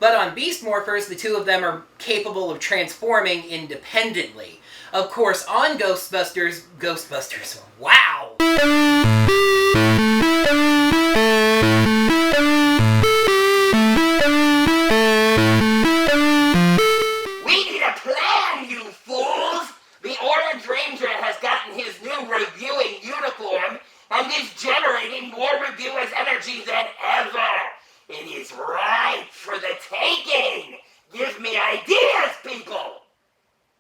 But on Beast Morphers, the two of them are capable of transforming independently. Of course, on Ghostbusters, wow! We need a plan, you fools! The Orange Ranger has gotten his new reviewing uniform and is generating more reviewers' energy than ever. It is ripe for the taking! Give me ideas, people!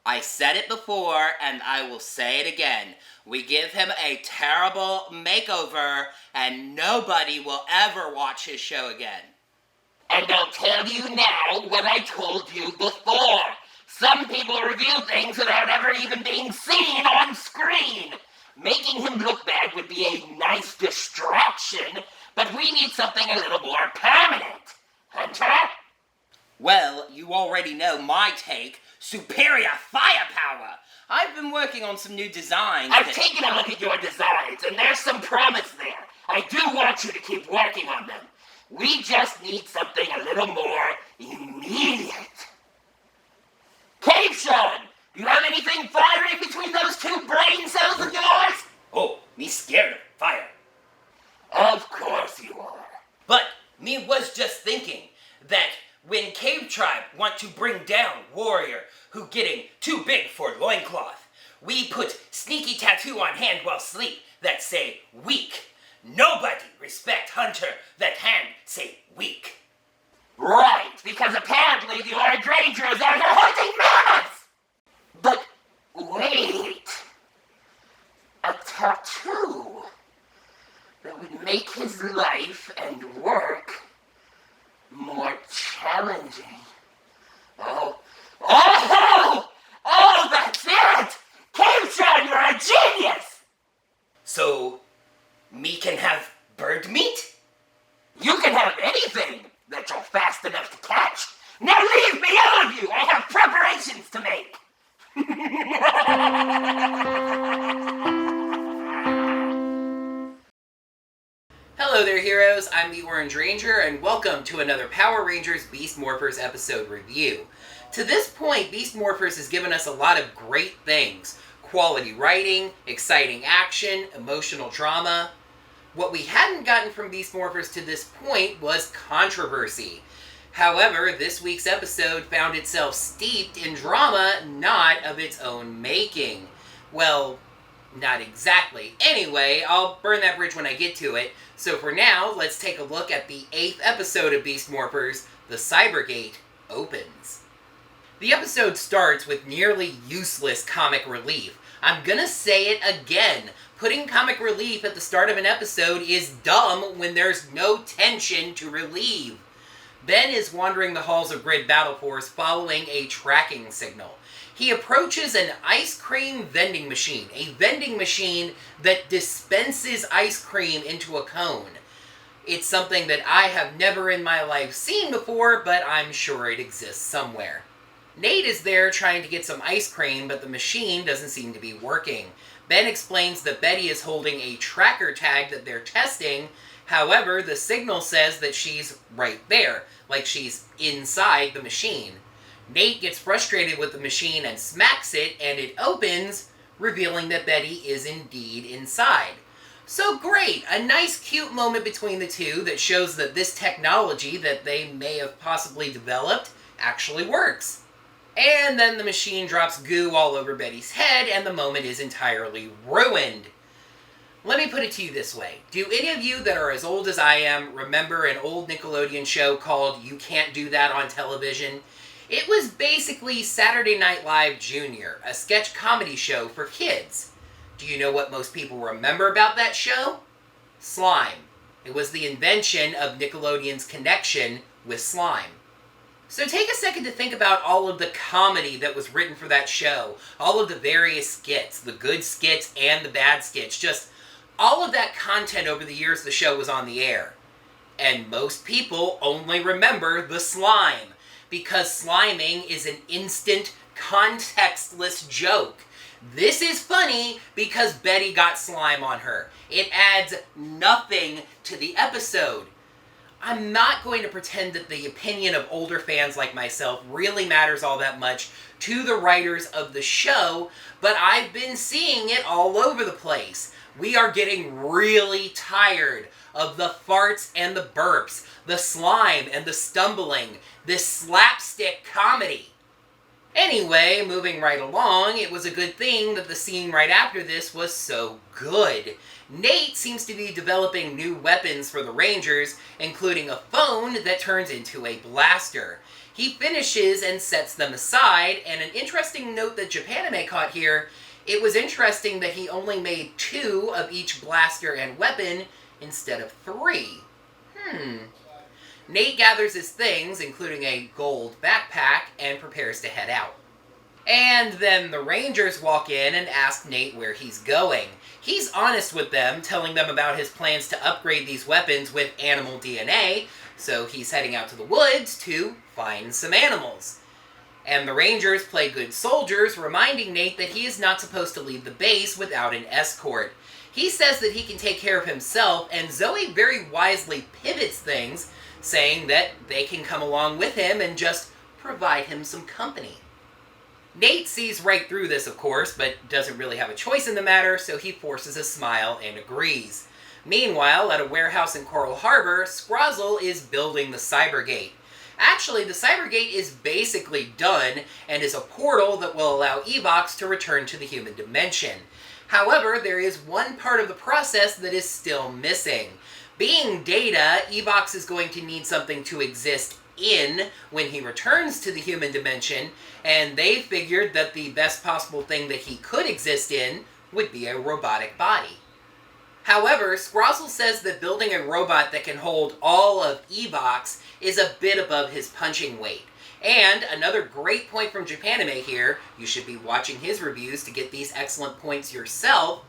I said it before, and I will say it again. We give him a terrible makeover, and nobody will ever watch his show again. And I'll tell you now what I told you before. Some people review things without ever even being seen on screen. Making him look bad would be a nice distraction, but we need something a little more permanent. Hunter? Well, you already know my take. Superior firepower! I've been working on some new designs. I've taken a look at your designs, and there's some promise there. I do want you to keep working on them. We just need something a little more immediate. Cave Sean, do you have anything firing between those two brain cells of yours? Oh, me scared of fire. Of course you are. But me was just thinking that when Cave Tribe want to bring down warrior who getting too big for loincloth, we put sneaky tattoo on hand while sleep that say weak. Nobody respect hunter that hand say weak. Right, because apparently the Orange Ranger is out here hunting mammoths! But wait, a tattoo that would make his life and work more challenging. Oh, that's it! Cave Sean, you're a genius! So, me can have bird meat? You can have anything that you're fast enough to catch. Now leave me, all of you! I have preparations to make! Hello there, heroes. I'm the Orange Ranger, and welcome to another Power Rangers Beast Morphers episode review. To this point, Beast Morphers has given us a lot of great things. Quality writing, exciting action, emotional drama. What we hadn't gotten from Beast Morphers to this point was controversy. However, this week's episode found itself steeped in drama not of its own making. Well, not exactly. Anyway, I'll burn that bridge when I get to it. So for now, let's take a look at the 8th episode of Beast Morphers, The Cybergate Opens. The episode starts with nearly useless comic relief. I'm gonna say it again. Putting comic relief at the start of an episode is dumb when there's no tension to relieve. Ben is wandering the halls of Grid Battle Force following a tracking signal. He approaches an ice cream vending machine, a vending machine that dispenses ice cream into a cone. It's something that I have never in my life seen before, but I'm sure it exists somewhere. Nate is there trying to get some ice cream, but the machine doesn't seem to be working. Ben explains that Betty is holding a tracker tag that they're testing. However, the signal says that she's right there, like she's inside the machine. Nate gets frustrated with the machine and smacks it, and it opens, revealing that Betty is indeed inside. So great! A nice cute moment between the two that shows that this technology that they may have possibly developed actually works. And then the machine drops goo all over Betty's head, and the moment is entirely ruined. Let me put it to you this way. Do any of you that are as old as I am remember an old Nickelodeon show called You Can't Do That on Television? It was basically Saturday Night Live Junior, a sketch comedy show for kids. Do you know what most people remember about that show? Slime. It was the invention of Nickelodeon's connection with slime. So take a second to think about all of the comedy that was written for that show. All of the various skits, the good skits and the bad skits. Just all of that content over the years the show was on the air. And most people only remember the slime, because sliming is an instant, contextless joke. This is funny because Betty got slime on her. It adds nothing to the episode. I'm not going to pretend that the opinion of older fans like myself really matters all that much to the writers of the show, but I've been seeing it all over the place. We are getting really tired of the farts and the burps, the slime and the stumbling, this slapstick comedy. Anyway, moving right along, it was a good thing that the scene right after this was so good. Nate seems to be developing new weapons for the Rangers, including a phone that turns into a blaster. He finishes and sets them aside, and an interesting note that Japanime caught here, it was interesting that he only made 2 of each blaster and weapon instead of 3. Nate gathers his things, including a gold backpack, and prepares to head out. And then the Rangers walk in and ask Nate where he's going. He's honest with them, telling them about his plans to upgrade these weapons with animal DNA, so he's heading out to the woods to find some animals. And the Rangers play good soldiers, reminding Nate that he is not supposed to leave the base without an escort. He says that he can take care of himself, and Zoe very wisely pivots things, saying that they can come along with him and just provide him some company. Nate sees right through this, of course, but doesn't really have a choice in the matter, so he forces a smile and agrees. Meanwhile, at a warehouse in Coral Harbor, Scrozzle is building the Cybergate. Actually, the Cybergate is basically done and is a portal that will allow Evox to return to the human dimension. However, there is one part of the process that is still missing. Being Data, Evox is going to need something to exist in when he returns to the human dimension, and they figured that the best possible thing that he could exist in would be a robotic body. However, Scrozzle says that building a robot that can hold all of Evox is a bit above his punching weight. And another great point from Japanime here, you should be watching his reviews to get these excellent points yourself.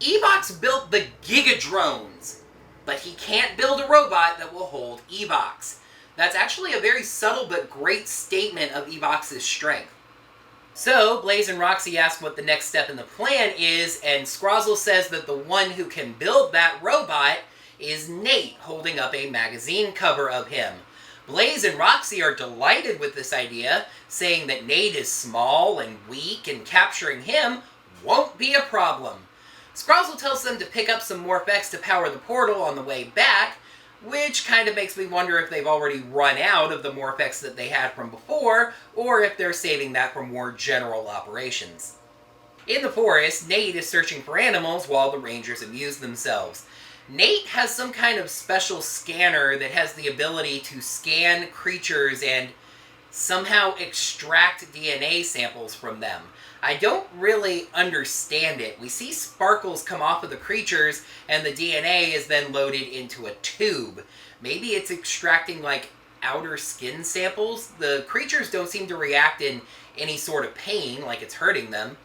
Evox built the Gigadrones, but he can't build a robot that will hold Evox. That's actually a very subtle but great statement of Evox's strength. So, Blaze and Roxy ask what the next step in the plan is, and Scrozzle says that the one who can build that robot is Nate, holding up a magazine cover of him. Blaze and Roxy are delighted with this idea, saying that Nate is small and weak, and capturing him won't be a problem. Scrozzle tells them to pick up some Morph-X to power the portal on the way back, which kind of makes me wonder if they've already run out of the Morph-X that they had from before, or if they're saving that for more general operations. In the forest, Nate is searching for animals while the Rangers amuse themselves. Nate has some kind of special scanner that has the ability to scan creatures and somehow extract DNA samples from them. I don't really understand it. We see sparkles come off of the creatures, and the DNA is then loaded into a tube. Maybe it's extracting, like, outer skin samples? The creatures don't seem to react in any sort of pain, like it's hurting them.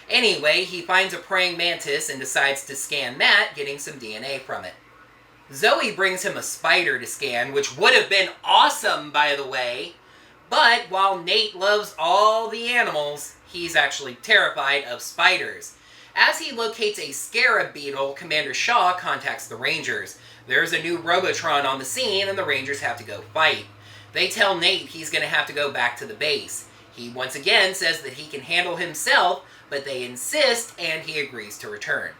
Anyway, he finds a praying mantis and decides to scan that, getting some DNA from it. Zoe brings him a spider to scan, which would have been awesome, by the way. But while Nate loves all the animals, he's actually terrified of spiders. As he locates a scarab beetle, Commander Shaw contacts the Rangers. There's a new Robotron on the scene, and the Rangers have to go fight. They tell Nate he's going to have to go back to the base. He once again says that he can handle himself, but they insist, and he agrees to return.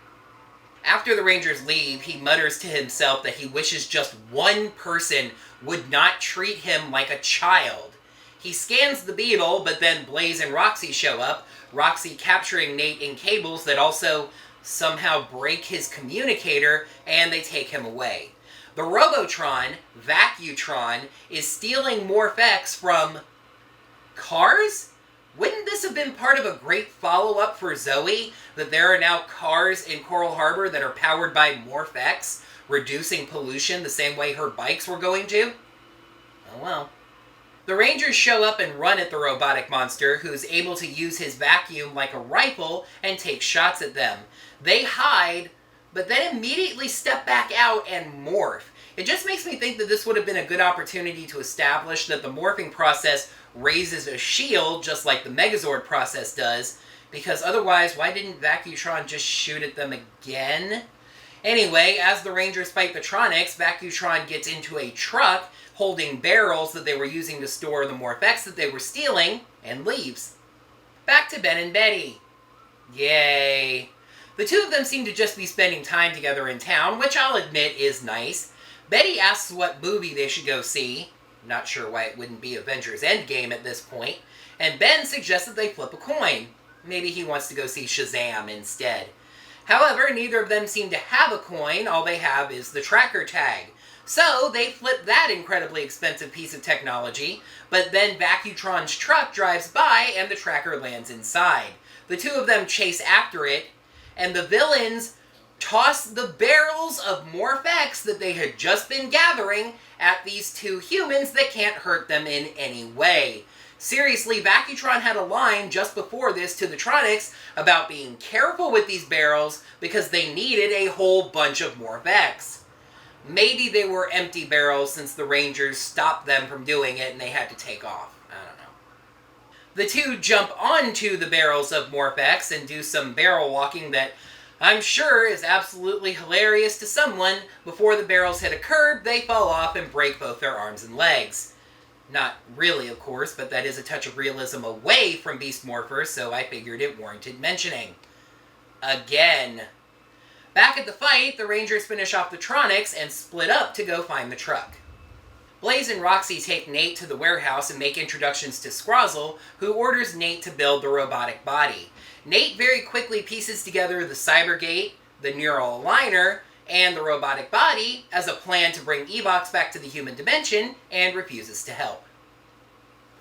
After the Rangers leave, he mutters to himself that he wishes just one person would not treat him like a child. He scans the beetle, but then Blaze and Roxy show up, Roxy capturing Nate in cables that also somehow break his communicator, and they take him away. The Robotron, Vacutron, is stealing Morph-X from cars? Wouldn't this have been part of a great follow-up for Zoe, that there are now cars in Coral Harbor that are powered by Morph-X, reducing pollution the same way her bikes were going to? Oh well. The Rangers show up and run at the robotic monster, who's able to use his vacuum like a rifle and take shots at them. They hide, but then immediately step back out and morph. It just makes me think that this would have been a good opportunity to establish that the morphing process raises a shield, just like the Megazord process does, because otherwise, why didn't Vacutron just shoot at them again? Anyway, as the Rangers fight the Tronics, Vacutron gets into a truck holding barrels that they were using to store the Morph-X that they were stealing, and leaves. Back to Ben and Betty. Yay. The two of them seem to just be spending time together in town, which I'll admit is nice. Betty asks what movie they should go see. Not sure why it wouldn't be Avengers Endgame at this point. And Ben suggests that they flip a coin. Maybe he wants to go see Shazam instead. However, neither of them seem to have a coin. All they have is the tracker tag. So they flip that incredibly expensive piece of technology, but then Vacutron's truck drives by and the tracker lands inside. The two of them chase after it, and the villains toss the barrels of Morph-X that they had just been gathering at these two humans that can't hurt them in any way. Seriously, Vacutron had a line just before this to the Tronics about being careful with these barrels because they needed a whole bunch of Morph-X. Maybe they were empty barrels since the Rangers stopped them from doing it and they had to take off. I don't know. The two jump onto the barrels of Morph-X and do some barrel walking that I'm sure is absolutely hilarious to someone. Before the barrels hit a curb, they fall off and break both their arms and legs. Not really, of course, but that is a touch of realism away from Beast Morphers, so I figured it warranted mentioning. Again. Back at the fight, the Rangers finish off the Tronics and split up to go find the truck. Blaze and Roxy take Nate to the warehouse and make introductions to Scrozzle, who orders Nate to build the robotic body. Nate very quickly pieces together the Cybergate, the neural aligner, and the robotic body as a plan to bring Evox back to the human dimension, and refuses to help.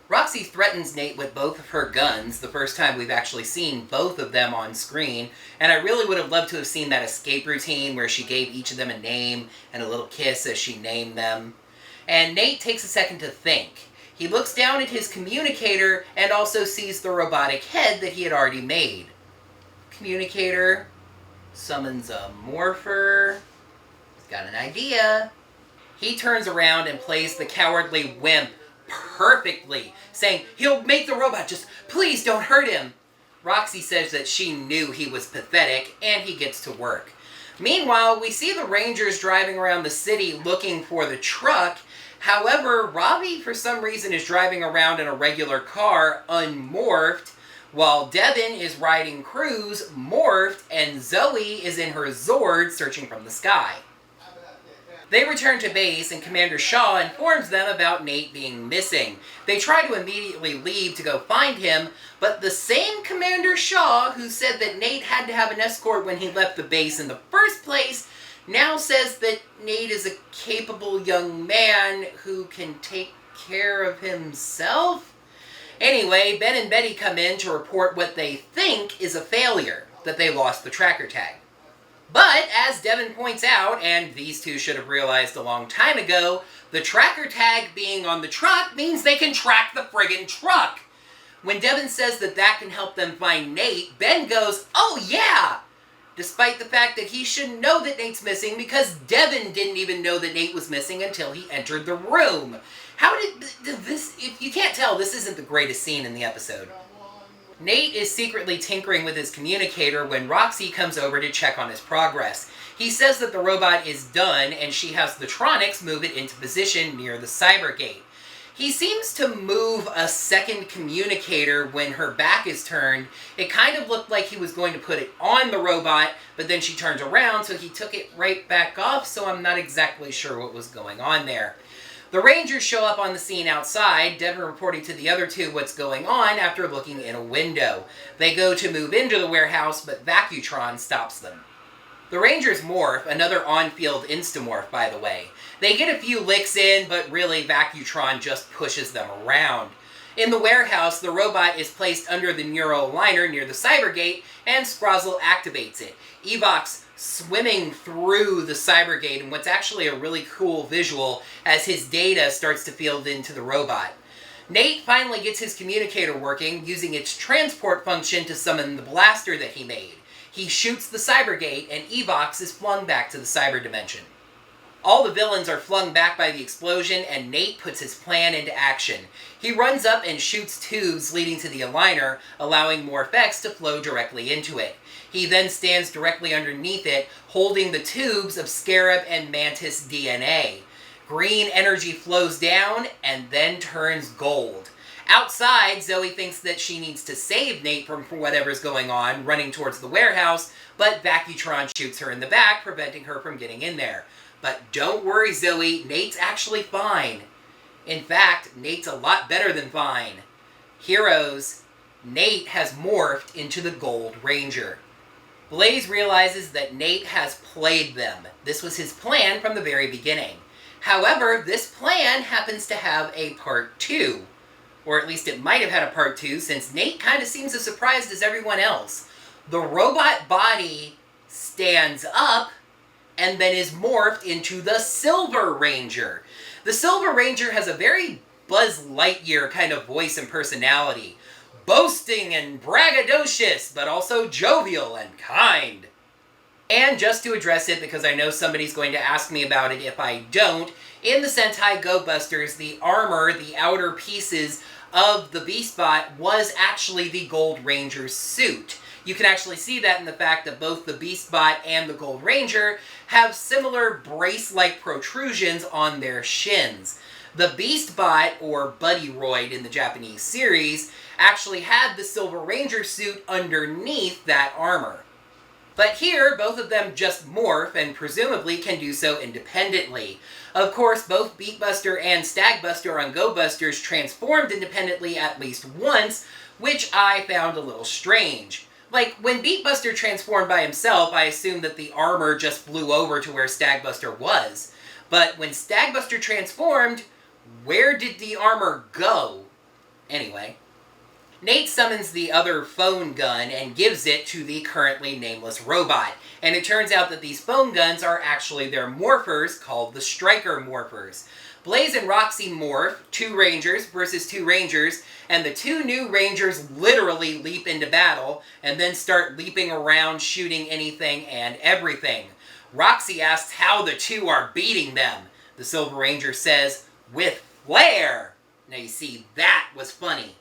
Roxy threatens Nate with both of her guns, the first time we've actually seen both of them on screen, and I really would have loved to have seen that escape routine where she gave each of them a name and a little kiss as she named them. And Nate takes a second to think. He looks down at his communicator and also sees the robotic head that he had already made. Communicator summons a morpher. He's got an idea. He turns around and plays the cowardly wimp perfectly, saying, "He'll make the robot, just please don't hurt him." Roxy says that she knew he was pathetic, and he gets to work. Meanwhile, we see the Rangers driving around the city looking for the truck. However, Robbie, for some reason, is driving around in a regular car, unmorphed, while Devin is riding Cruz, morphed, and Zoe is in her Zord searching from the sky. They return to base, and Commander Shaw informs them about Nate being missing. They try to immediately leave to go find him, but the same Commander Shaw who said that Nate had to have an escort when he left the base in the first place now says that Nate is a capable young man who can take care of himself. Anyway, Ben and Betty come in to report what they think is a failure, that they lost the tracker tag. But, as Devin points out, and these two should have realized a long time ago, the tracker tag being on the truck means they can track the friggin' truck. When Devin says that that can help them find Nate, Ben goes, "Oh yeah!" Despite the fact that he shouldn't know that Nate's missing because Devin didn't even know that Nate was missing until he entered the room. How did this... If you can't tell, this isn't the greatest scene in the episode. Nate is secretly tinkering with his communicator when Roxy comes over to check on his progress. He says that the robot is done and she has the Tronics move it into position near the Cybergate. He seems to move a second communicator when her back is turned. It kind of looked like he was going to put it on the robot, but then she turns around, so he took it right back off, so I'm not exactly sure what was going on there. The Rangers show up on the scene outside, Devin reporting to the other two what's going on after looking in a window. They go to move into the warehouse, but Vacutron stops them. The Rangers morph, another on-field instamorph, by the way. They get a few licks in, but really Vacutron just pushes them around. In the warehouse, the robot is placed under the neural liner near the Cybergate, and Scrozzle activates it. Evox swimming through the Cybergate in what's actually a really cool visual as his data starts to field into the robot. Nate finally gets his communicator working, using its transport function to summon the blaster that he made. He shoots the Cybergate, and Evox is flung back to the cyber dimension. All the villains are flung back by the explosion, and Nate puts his plan into action. He runs up and shoots tubes leading to the aligner, allowing Morph-X to flow directly into it. He then stands directly underneath it, holding the tubes of Scarab and Mantis DNA. Green energy flows down and then turns gold. Outside, Zoe thinks that she needs to save Nate from whatever's going on, running towards the warehouse, but Vacutron shoots her in the back, preventing her from getting in there. But don't worry, Zoe, Nate's actually fine. In fact, Nate's a lot better than fine. Heroes, Nate has morphed into the Gold Ranger. Blaze realizes that Nate has played them. This was his plan from the very beginning. However, this plan happens to have a part 2. Or at least it might have had a part 2, since Nate kind of seems as surprised as everyone else. The robot body stands up and then is morphed into the Silver Ranger. The Silver Ranger has a very Buzz Lightyear kind of voice and personality. Boasting and braggadocious, but also jovial and kind. And just to address it, because I know somebody's going to ask me about it if I don't, in the Sentai Go Busters, the armor, the outer pieces of the Beastbot was actually the Gold Ranger's suit. You can actually see that in the fact that both the Beastbot and the Gold Ranger have similar brace-like protrusions on their shins. The Beastbot, or Buddyroid in the Japanese series, actually had the Silver Ranger suit underneath that armor. But here, both of them just morph and presumably can do so independently. Of course, both Beatbuster and Stagbuster on Go Busters transformed independently at least once, which I found a little strange. Like, when Beatbuster transformed by himself, I assumed that the armor just flew over to where Stagbuster was. But when Stagbuster transformed, where did the armor go? Anyway. Nate summons the other phone gun and gives it to the currently nameless robot. And it turns out that these phone guns are actually their morphers called the Striker Morphers. Blaze and Roxy morph, 2 Rangers versus 2 Rangers, and the 2 new Rangers literally leap into battle and then start leaping around shooting anything and everything. Roxy asks how the 2 are beating them. The Silver Ranger says, "With flair!" Now you see, that was funny.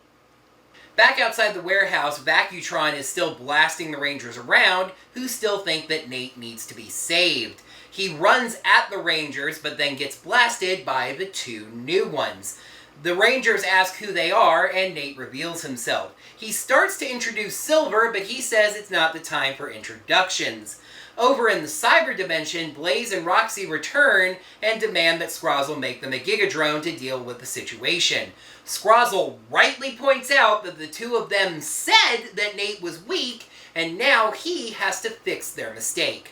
Back outside the warehouse, Vacutron is still blasting the Rangers around, who still think that Nate needs to be saved. He runs at the Rangers, but then gets blasted by the 2 new ones. The Rangers ask who they are, and Nate reveals himself. He starts to introduce Silver, but he says it's not the time for introductions. Over in the Cyber Dimension, Blaze and Roxy return and demand that Scrozzle make them a Gigadrone to deal with the situation. Scrozzle rightly points out that the 2 of them said that Nate was weak, and now he has to fix their mistake.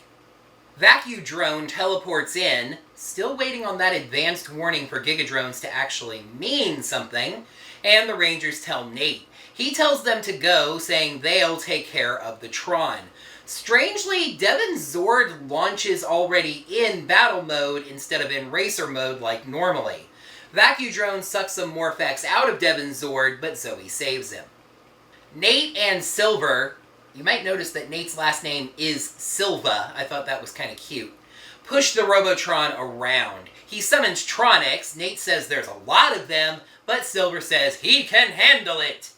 Vacudrone teleports in, still waiting on that advanced warning for Gigadrones to actually mean something, and the Rangers tell Nate. He tells them to go, saying they'll take care of the Tron. Strangely, Devin's Zord launches already in battle mode instead of in racer mode like normally. Vacudrone sucks some Morph-X out of Devin's Zord, but Zoe saves him. Nate and Silver, you might notice that Nate's last name is Silva, I thought that was kind of cute, push the Robotron around. He summons Tronics, Nate says there's a lot of them, but Silver says he can handle it.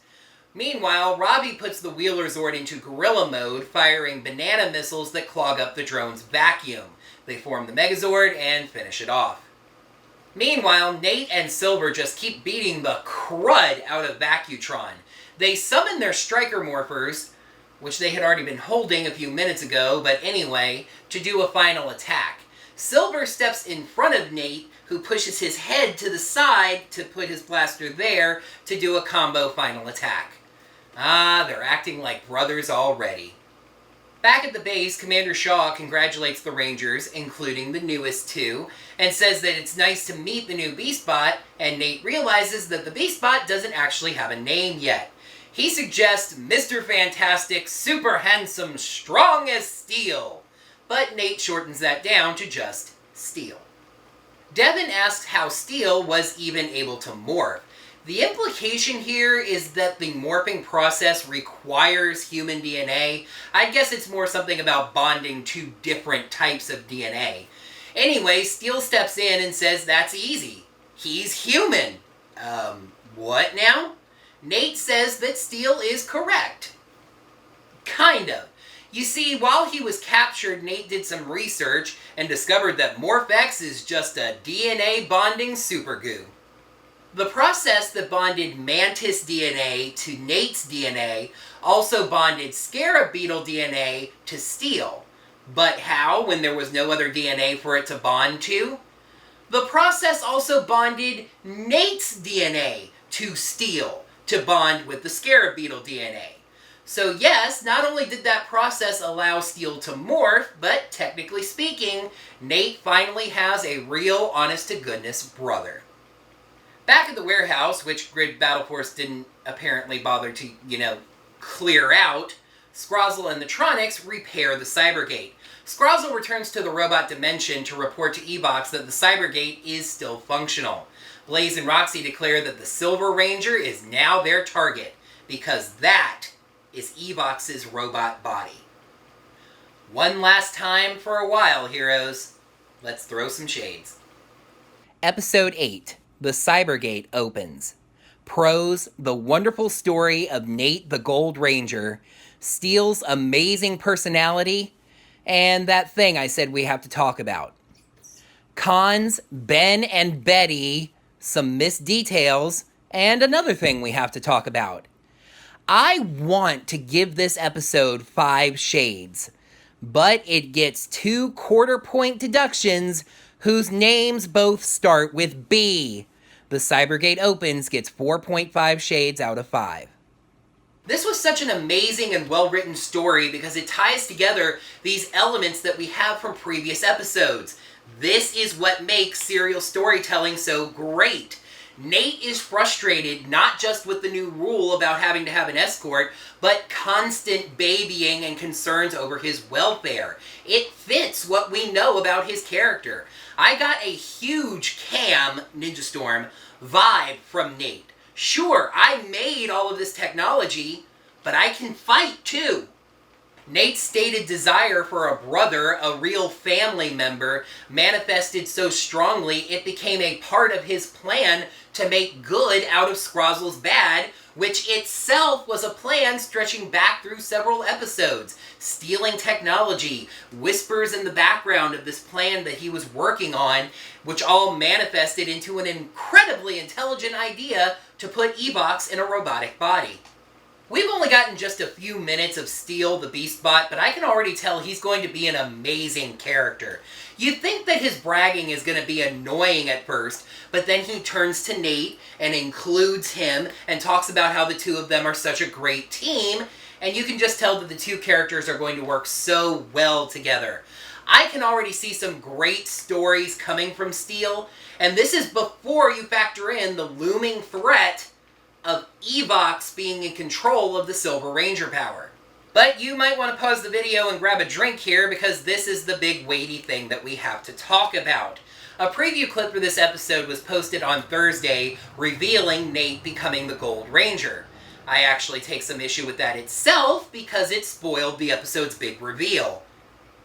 Meanwhile, Robbie puts the Wheeler Zord into Gorilla mode, firing banana missiles that clog up the drone's vacuum. They form the Megazord and finish it off. Meanwhile, Nate and Silver just keep beating the crud out of Vacutron. They summon their Striker Morphers, which they had already been holding a few minutes ago, but anyway, to do a final attack. Silver steps in front of Nate, who pushes his head to the side to put his blaster there to do a combo final attack. Ah, they're acting like brothers already. Back at the base, Commander Shaw congratulates the Rangers, including the newest 2, and says that it's nice to meet the new Beastbot, and Nate realizes that the Beastbot doesn't actually have a name yet. He suggests Mr. Fantastic, Super Handsome, Strong as Steel, but Nate shortens that down to just Steel. Devin asks how Steel was even able to morph. The implication here is that the morphing process requires human DNA. I guess it's more something about bonding 2 different types of DNA. Anyway, Steel steps in and says that's easy. He's human. What now? Nate says that Steel is correct. Kind of. You see, while he was captured, Nate did some research and discovered that MorphX is just a DNA bonding supergoo. The process that bonded Mantis DNA to Nate's DNA also bonded Scarab Beetle DNA to Steel. But how, when there was no other DNA for it to bond to? The process also bonded Nate's DNA to Steel to bond with the Scarab Beetle DNA. So yes, not only did that process allow Steel to morph, but technically speaking, Nate finally has a real, honest-to-goodness brother. Back at the warehouse, which Grid Battle Force didn't apparently bother to, clear out, Scrozzle and the Tronics repair the Cybergate. Scrozzle returns to the robot dimension to report to Evox that the Cybergate is still functional. Blaze and Roxy declare that the Silver Ranger is now their target, because that is Evox's robot body. One last time for a while, heroes. Let's throw some shades. Episode 8, The Cybergate opens. Prose, the wonderful story of Nate the Gold Ranger, Steel's amazing personality, and that thing I said we have to talk about. Cons, Ben and Betty, some missed details, and another thing we have to talk about. I want to give this episode 5 shades, but it gets 2 quarter-point deductions whose names both start with B. The Cybergate opens gets 4.5 shades out of 5. This was such an amazing and well-written story because it ties together these elements that we have from previous episodes. This is what makes serial storytelling so great. Nate is frustrated not just with the new rule about having to have an escort, but constant babying and concerns over his welfare. It fits what we know about his character. I got a huge Cam, Ninja Storm, vibe from Nate. Sure, I made all of this technology, but I can fight too. Nate's stated desire for a brother, a real family member, manifested so strongly it became a part of his plan to make good out of Scrozzle's bad, which itself was a plan stretching back through several episodes, stealing technology, whispers in the background of this plan that he was working on, which all manifested into an incredibly intelligent idea to put Evox in a robotic body. We've only gotten just a few minutes of Steel, the Beastbot, but I can already tell he's going to be an amazing character. You'd think that his bragging is going to be annoying at first, but then he turns to Nate and includes him and talks about how the two of them are such a great team, and you can just tell that the two characters are going to work so well together. I can already see some great stories coming from Steel, and this is before you factor in the looming threat of Evox being in control of the Silver Ranger power. But you might want to pause the video and grab a drink here because this is the big weighty thing that we have to talk about. A preview clip for this episode was posted on Thursday revealing Nate becoming the Gold Ranger. I actually take some issue with that itself because it spoiled the episode's big reveal.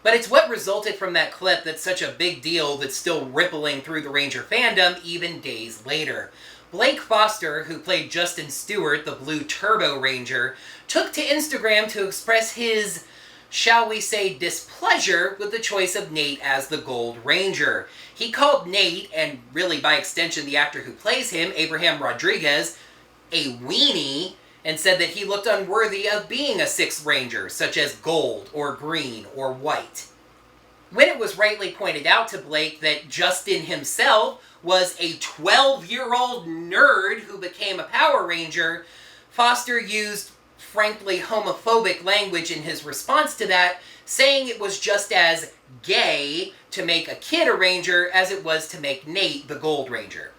But it's what resulted from that clip that's such a big deal that's still rippling through the Ranger fandom even days later. Blake Foster, who played Justin Stewart, the Blue Turbo Ranger, took to Instagram to express his, shall we say, displeasure with the choice of Nate as the Gold Ranger. He called Nate, and really by extension the actor who plays him, Abraham Rodriguez, a weenie, and said that he looked unworthy of being a Sixth Ranger, such as gold, or green, or white. When it was rightly pointed out to Blake that Justin himself was a 12-year-old nerd who became a Power Ranger, Foster used frankly homophobic language in his response to that, saying it was just as gay to make a kid a Ranger as it was to make Nate the Gold Ranger.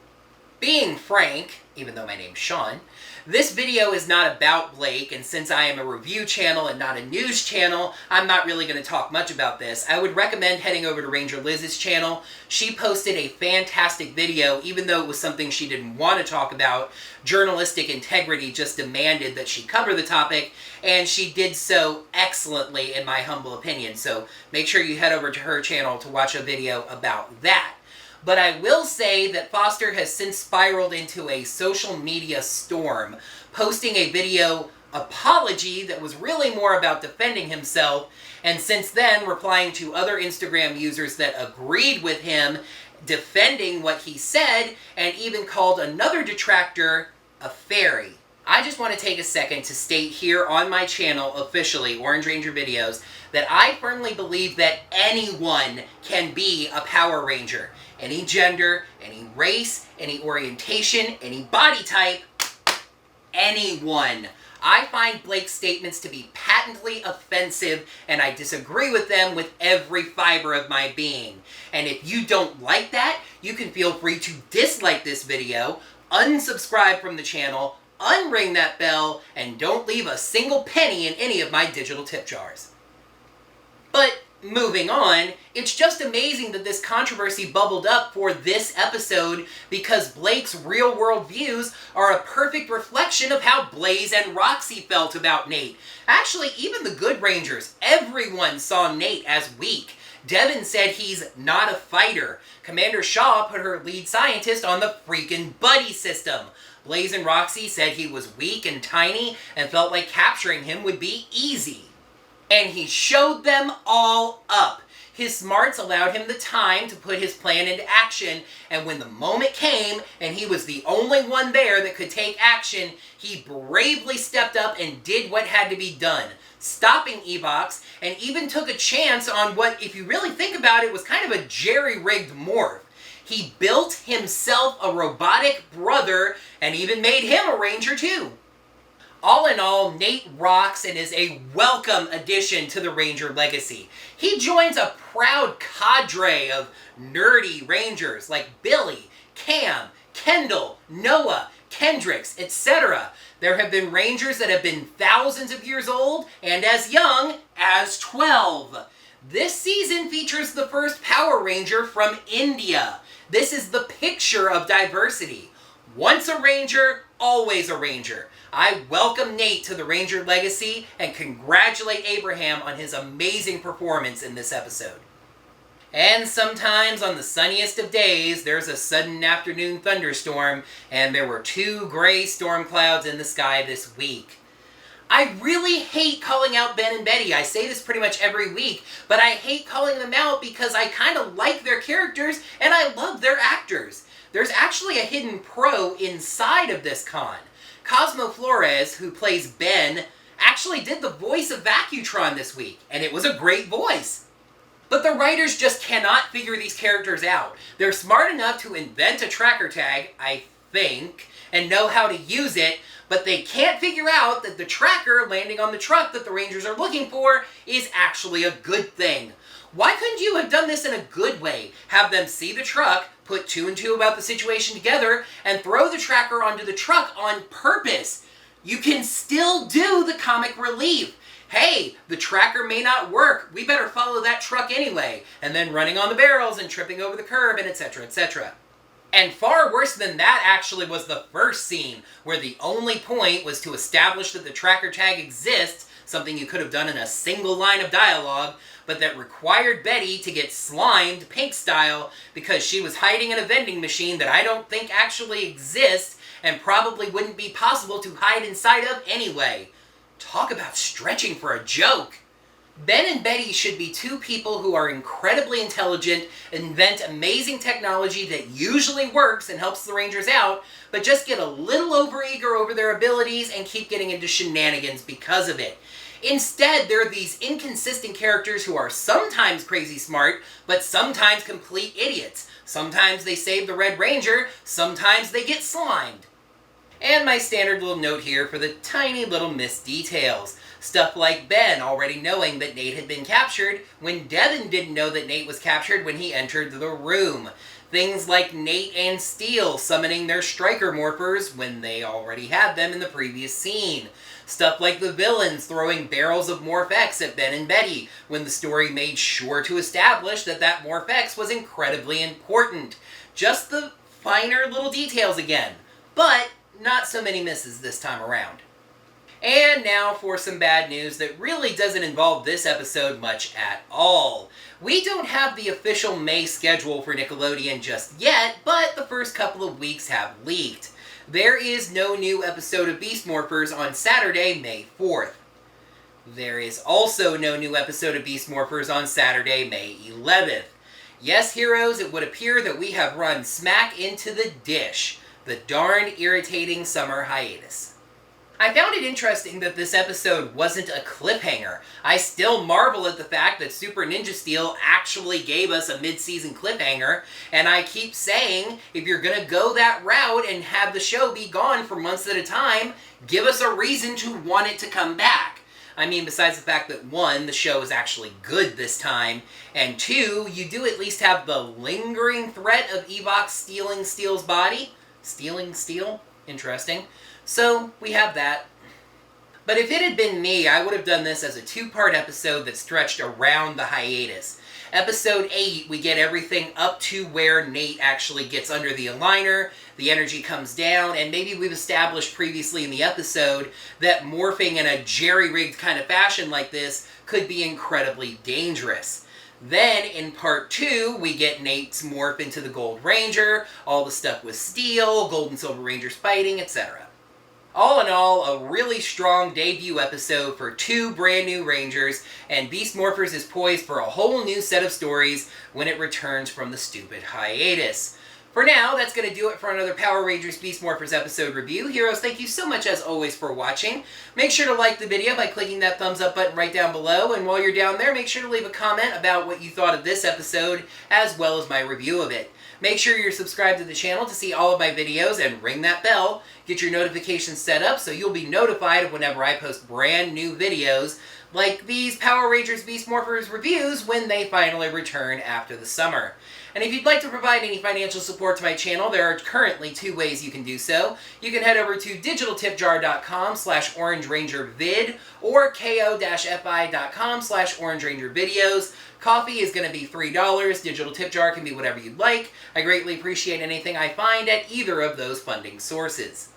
Being frank, even though my name's Sean. This video is not about Blake, and since I am a review channel and not a news channel, I'm not really going to talk much about this. I would recommend heading over to Ranger Liz's channel. She posted a fantastic video, even though it was something she didn't want to talk about. Journalistic integrity just demanded that she cover the topic, and she did so excellently in my humble opinion. So make sure you head over to her channel to watch a video about that. But I will say that Foster has since spiraled into a social media storm, posting a video apology that was really more about defending himself, and since then replying to other Instagram users that agreed with him, defending what he said, and even called another detractor a fairy. I just want to take a second to state here on my channel, officially, OrangeRangerVideos, that I firmly believe that anyone can be a Power Ranger. Any gender, any race, any orientation, any body type, anyone. I find Blake's statements to be patently offensive, and I disagree with them with every fiber of my being. And if you don't like that, you can feel free to dislike this video, unsubscribe from the channel, unring that bell, and don't leave a single penny in any of my digital tip jars. But moving on, it's just amazing that this controversy bubbled up for this episode because Blake's real-world views are a perfect reflection of how Blaze and Roxy felt about Nate. Actually, even the Good Rangers, everyone saw Nate as weak. Devin said he's not a fighter. Commander Shaw put her lead scientist on the freaking buddy system. Blaze and Roxy said he was weak and tiny and felt like capturing him would be easy. And he showed them all up. His smarts allowed him the time to put his plan into action, and when the moment came and he was the only one there that could take action, he bravely stepped up and did what had to be done, stopping Evox, and even took a chance on what, if you really think about it, was kind of a jerry-rigged morph. He built himself a robotic brother and even made him a Ranger too. All in all, Nate rocks and is a welcome addition to the Ranger legacy. He joins a proud cadre of nerdy Rangers like Billy, Cam, Kendall, Noah, Kendricks, etc. There have been Rangers that have been thousands of years old and as young as 12. This season features the first Power Ranger from India. This is the picture of diversity. Once a Ranger, always a Ranger. I welcome Nate to the Ranger legacy and congratulate Abraham on his amazing performance in this episode. And sometimes on the sunniest of days, there's a sudden afternoon thunderstorm, and there were 2 gray storm clouds in the sky this week. I really hate calling out Ben and Betty. I say this pretty much every week, but I hate calling them out because I kind of like their characters and I love their actors. There's actually a hidden pro inside of this con. Cosmo Flores, who plays Ben, actually did the voice of Vacutron this week, and it was a great voice. But the writers just cannot figure these characters out. They're smart enough to invent a tracker tag, I think, and know how to use it, but they can't figure out that the tracker landing on the truck that the Rangers are looking for is actually a good thing. Why couldn't you have done this in a good way? Have them see the truck, put 2 and 2 about the situation together, and throw the tracker onto the truck on purpose. You can still do the comic relief. Hey, the tracker may not work. We better follow that truck anyway. And then running on the barrels and tripping over the curb and etc., etc. And far worse than that actually was the first scene, where the only point was to establish that the tracker tag exists, something you could have done in a single line of dialogue, but that required Betty to get slimed pink style because she was hiding in a vending machine that I don't think actually exists and probably wouldn't be possible to hide inside of anyway. Talk about stretching for a joke. Ben and Betty should be 2 people who are incredibly intelligent, invent amazing technology that usually works and helps the Rangers out, but just get a little overeager over their abilities and keep getting into shenanigans because of it. Instead, there are these inconsistent characters who are sometimes crazy smart, but sometimes complete idiots. Sometimes they save the Red Ranger, sometimes they get slimed. And my standard little note here for the tiny little missed details. Stuff like Ben already knowing that Nate had been captured when Devin didn't know that Nate was captured when he entered the room. Things like Nate and Steel summoning their Striker Morphers when they already had them in the previous scene. Stuff like the villains throwing barrels of Morph-X at Ben and Betty when the story made sure to establish that that Morph-X was incredibly important. Just the finer little details again, but not so many misses this time around. And now for some bad news that really doesn't involve this episode much at all. We don't have the official May schedule for Nickelodeon just yet, but the first couple of weeks have leaked. There is no new episode of Beast Morphers on Saturday, May 4th. There is also no new episode of Beast Morphers on Saturday, May 11th. Yes, heroes, it would appear that we have run smack into the dish. The darn irritating summer hiatus. I found it interesting that this episode wasn't a cliffhanger. I still marvel at the fact that Super Ninja Steel actually gave us a mid-season cliffhanger, and I keep saying, if you're gonna go that route and have the show be gone for months at a time, give us a reason to want it to come back. I mean, besides the fact that, one, the show is actually good this time, and two, you do at least have the lingering threat of Evox stealing Steel's body. Stealing Steel? Interesting. So, we have that. But if it had been me, I would have done this as a two-part episode that stretched around the hiatus. Episode 8, we get everything up to where Nate actually gets under the aligner, the energy comes down, and maybe we've established previously in the episode that morphing in a jerry-rigged kind of fashion like this could be incredibly dangerous. Then, in part 2, we get Nate's morph into the Gold Ranger, all the stuff with Steel, Gold and Silver Rangers fighting, etc. All in all, a really strong debut episode for two brand new Rangers, and Beast Morphers is poised for a whole new set of stories when it returns from the stupid hiatus. For now, that's going to do it for another Power Rangers Beast Morphers episode review. Heroes, thank you so much as always for watching. Make sure to like the video by clicking that thumbs up button right down below, and while you're down there, make sure to leave a comment about what you thought of this episode, as well as my review of it. Make sure you're subscribed to the channel to see all of my videos, and ring that bell. Get your notifications set up so you'll be notified of whenever I post brand new videos, like these Power Rangers Beast Morphers reviews when they finally return after the summer. And if you'd like to provide any financial support to my channel, there are currently two ways you can do so. You can head over to digitaltipjar.com/OrangeRangerVid or ko-fi.com/OrangeRangerVideos. Coffee is going to be $3. Digital tip jar can be whatever you'd like. I greatly appreciate anything I find at either of those funding sources.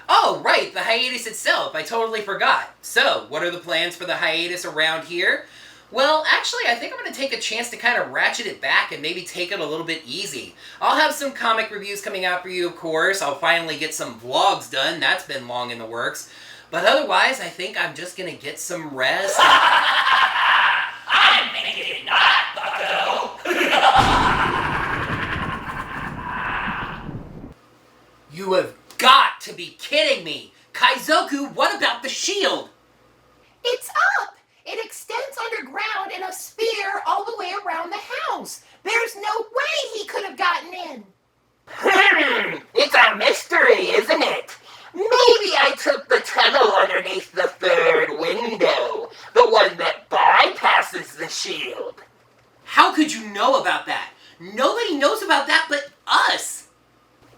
Oh, right, the hiatus itself. I totally forgot. So, what are the plans for the hiatus around here? Well, actually, I think I'm going to take a chance to kind of ratchet it back and maybe take it a little bit easy. I'll have some comic reviews coming out for you, of course. I'll finally get some vlogs done. That's been long in the works. But otherwise, I think I'm just going to get some rest. I'm making it not, bucko! You have got to be kidding me! Kaizoku, what about the shield? It's up! It extends underground in a sphere all the way around the house. There's no way he could have gotten in. It's a mystery, isn't it? Maybe I took the tunnel underneath the third window, the one that bypasses the shield. How could you know about that? Nobody knows about that but us!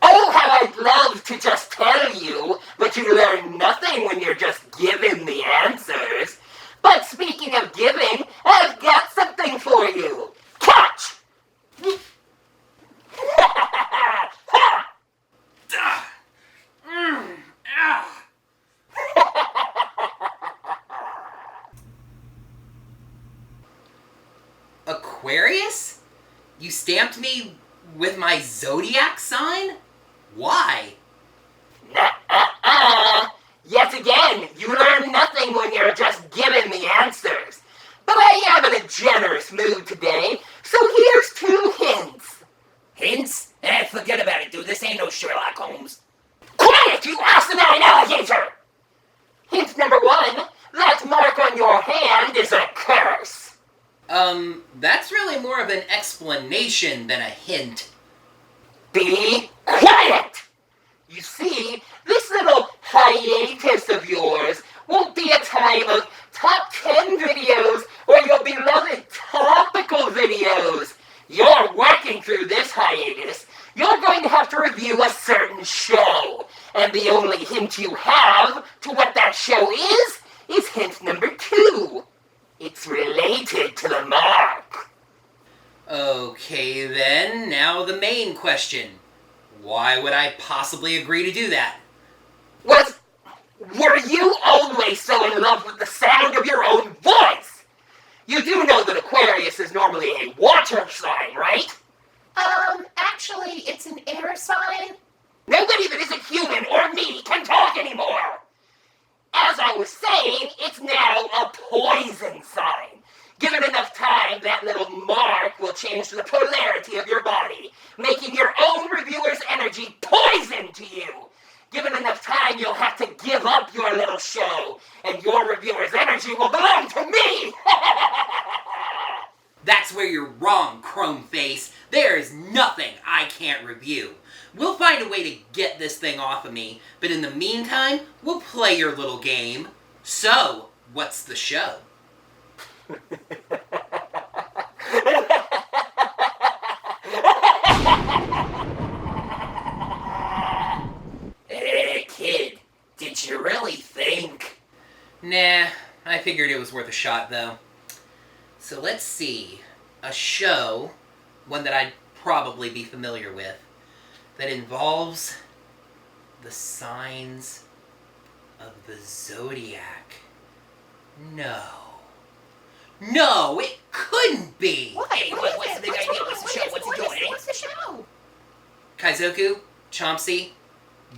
Oh, how I'd love to just tell you, but you learn nothing when you're just given the answers. But speaking of giving, I've got something for you. Catch! Aquarius? You stamped me with my zodiac sign? Why? Yet again, you learn nothing when you're just given the answers. But I am in a generous mood today, so here's 2 hints. Hints? Forget about it, dude. This ain't no Sherlock Holmes. Quiet, you asinine alligator! Hint number 1, that mark on your hand is a curse. That's really more of an explanation than a hint. Be quiet! You see, this little hiatus of yours won't be a time of top 10 videos or your beloved topical videos. You're working through this hiatus hint you have to what that show is hint number 2. It's related to the mark. Okay then, now the main question. Why would I possibly agree to do that? Were you always so in love with the sound of your own voice? You do know that Aquarius is normally a water sign, right? Actually, it's an air sign. Nobody that isn't human or me can talk anymore. As I was saying, it's now a poison sign. Given enough time, that little mark will change the polarity of your body, making your own reviewer's energy poison to you. Given enough time, you'll have to give up your little show, and your reviewer's energy will belong to me! That's where you're wrong, Chrome Face. There is nothing I can't review. We'll find a way to get this thing off of me, but in the meantime, we'll play your little game. So, what's the show? Hey, kid, did you really think? Nah, I figured it was worth a shot, though. So let's see. A show, one that I'd probably be familiar with, that involves the signs of the zodiac. No. No, it couldn't be! What? Hey, What is what's it? the big What's idea? wrong? What's the What show? is- What's it what doing, is- eh? What's the show? Kaizoku, Chomsy,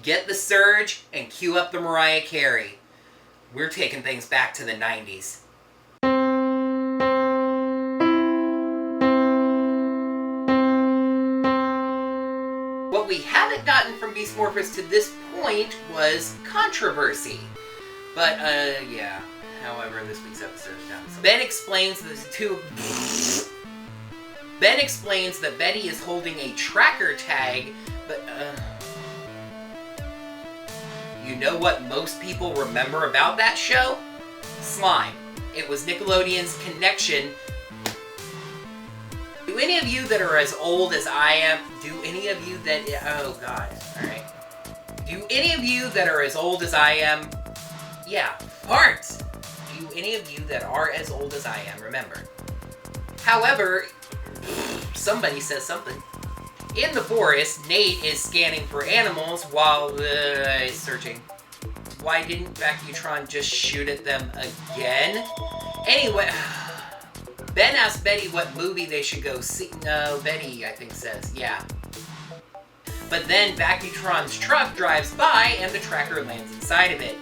get the surge and cue up the Mariah Carey. We're taking things back to the 90s. What we haven't gotten from Beast Morphers to this point was controversy. But, yeah. However, this week's episode is down. So Ben explains that Betty is holding a tracker tag, but, you know what most people remember about that show? Slime. It was Nickelodeon's connection. Do any of you that are as old as I am, oh god, alright. Do any of you that are as old as I am, yeah, aren't. Do any of you that are as old as I am remember? However, somebody says something. In the forest, Nate is scanning for animals while he's searching. Why didn't Vacutron just shoot at them again? Anyway, Ben asks Betty what movie they should go see. No, Betty, I think, says, yeah. But then Vacutron's truck drives by and the tracker lands inside of it.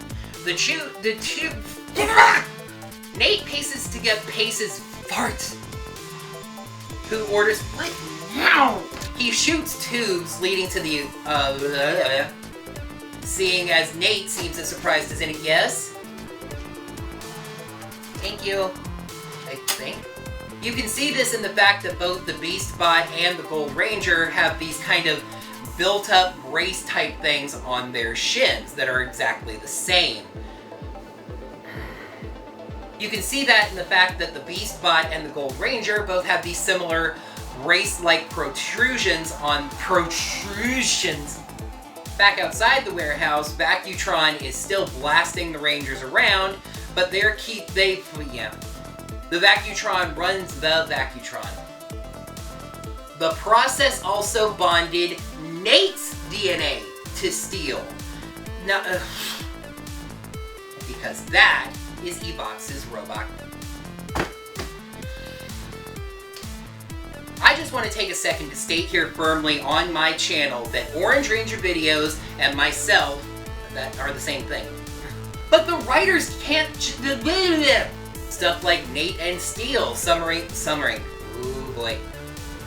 Nate paces fart. Who orders, what? Now! He shoots tubes leading to the, seeing as Nate seems as surprised as any, yes? Thank you, I think. You can see this in the fact that both the Beast Bot and the Gold Ranger have these kind of built-up brace-type things on their shins that are exactly the same. You can see that in the fact that the Beast Bot and the Gold Ranger both have these similar brace-like protrusions. Back outside the warehouse, Vacutron is still blasting the Rangers around, but the Vacutron runs the Vacutron. The process also bonded Nate's DNA to Steel. Now, because that is Evox's robot. I just want to take a second to state here firmly on my channel that OrangeRangerVideos and myself that are the same thing. But the writers can't stuff like Nate and Steel summary. Ooh boy.